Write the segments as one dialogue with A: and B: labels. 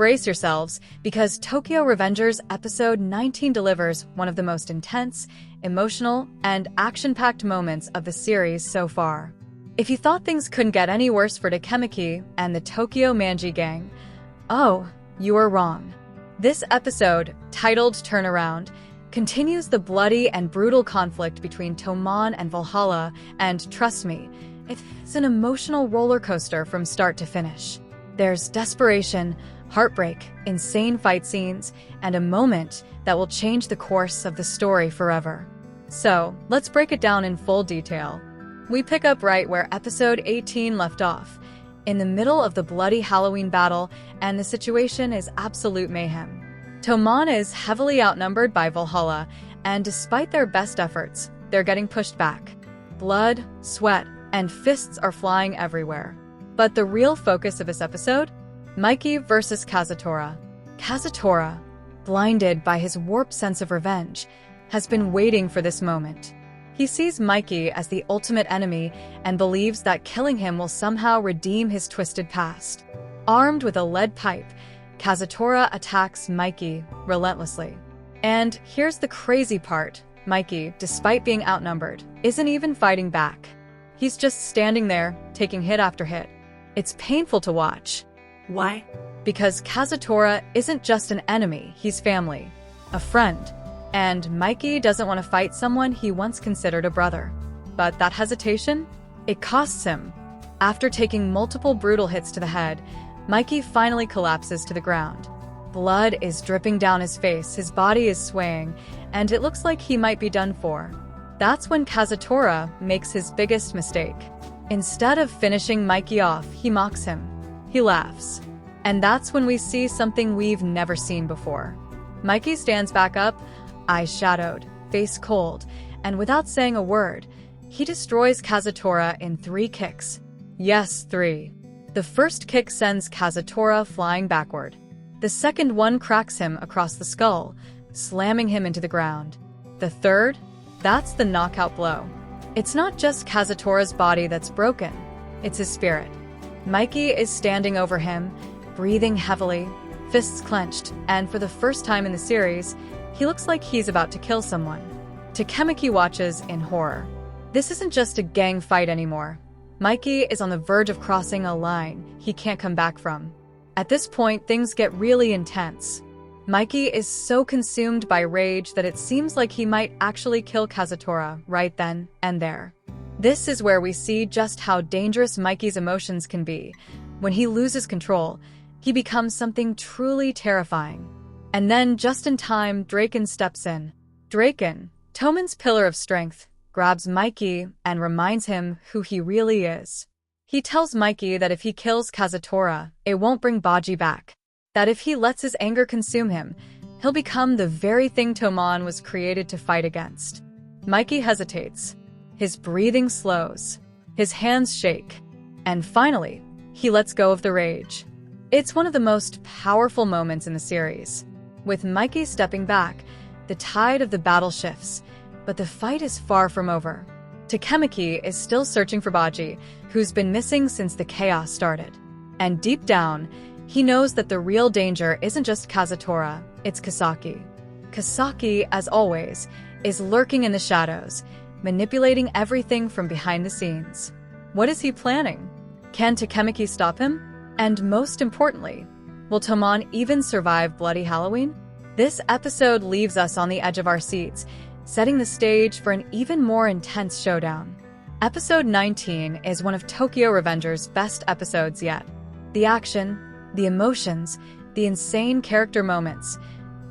A: brace yourselves, because Tokyo Revengers Episode 19 delivers one of the most intense, emotional, and action-packed moments of the series so far. If you thought things couldn't get any worse for Takemichi and the Tokyo Manji gang, oh, you are wrong. This episode, titled Turnaround, continues the bloody and brutal conflict between Toman and Valhalla, and trust me, it's an emotional roller coaster from start to finish. There's desperation, heartbreak, insane fight scenes, and a moment that will change the course of the story forever. So, let's break it down in full detail. We pick up right where episode 18 left off, in the middle of the bloody Halloween battle, and the situation is absolute mayhem. Toman is heavily outnumbered by Valhalla, and despite their best efforts, they're getting pushed back. Blood, sweat, and fists are flying everywhere. But the real focus of this episode? Mikey versus Kazutora. Kazutora, blinded by his warped sense of revenge, has been waiting for this moment. He sees Mikey as the ultimate enemy and believes that killing him will somehow redeem his twisted past. Armed with a lead pipe, Kazutora attacks Mikey relentlessly. And here's the crazy part. Mikey, despite being outnumbered, isn't even fighting back. He's just standing there, taking hit after hit. It's painful to watch.
B: Why?
A: Because Kazutora isn't just an enemy, he's family, a friend. And Mikey doesn't want to fight someone he once considered a brother. But that hesitation? It costs him. After taking multiple brutal hits to the head, Mikey finally collapses to the ground. Blood is dripping down his face, his body is swaying, and it looks like he might be done for. That's when Kazutora makes his biggest mistake. Instead of finishing Mikey off, he mocks him. He laughs. And that's when we see something we've never seen before. Mikey stands back up, eyes shadowed, face cold, and without saying a word, he destroys Kazutora in 3 kicks. Yes, 3. The first kick sends Kazutora flying backward. The second one cracks him across the skull, slamming him into the ground. The third? That's the knockout blow. It's not just Kazutora's body that's broken, it's his spirit. Mikey is standing over him, breathing heavily, fists clenched, and for the first time in the series, he looks like he's about to kill someone. Takemichi watches in horror. This isn't just a gang fight anymore. Mikey is on the verge of crossing a line he can't come back from. At this point, things get really intense. Mikey is so consumed by rage that it seems like he might actually kill Kazutora right then and there. This is where we see just how dangerous Mikey's emotions can be. When he loses control, he becomes something truly terrifying. And then, just in time, Draken steps in. Draken, Toman's pillar of strength, grabs Mikey and reminds him who he really is. He tells Mikey that if he kills Kazutora, it won't bring Baji back. That if he lets his anger consume him, he'll become the very thing Toman was created to fight against. Mikey hesitates. His breathing slows. His hands shake. And finally, he lets go of the rage. It's one of the most powerful moments in the series. With Mikey stepping back, the tide of the battle shifts, but the fight is far from over. Takemichi is still searching for Baji, who's been missing since the chaos started. And deep down, he knows that the real danger isn't just Kazutora, it's Kisaki. Kisaki, as always, is lurking in the shadows, manipulating everything from behind the scenes. What is he planning? Can Takemichi stop him? And most importantly, will Toman even survive Bloody Halloween? This episode leaves us on the edge of our seats, setting the stage for an even more intense showdown. Episode 19 is one of Tokyo Revengers' best episodes yet. The action, the emotions, the insane character moments,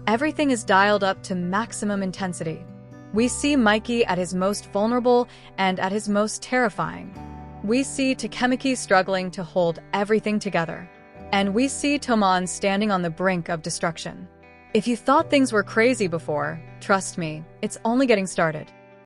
A: everything is dialed up to maximum intensity. We see Mikey at his most vulnerable and at his most terrifying. We see Takemichi struggling to hold everything together. And we see Toman standing on the brink of destruction. If you thought things were crazy before, trust me, it's only getting started.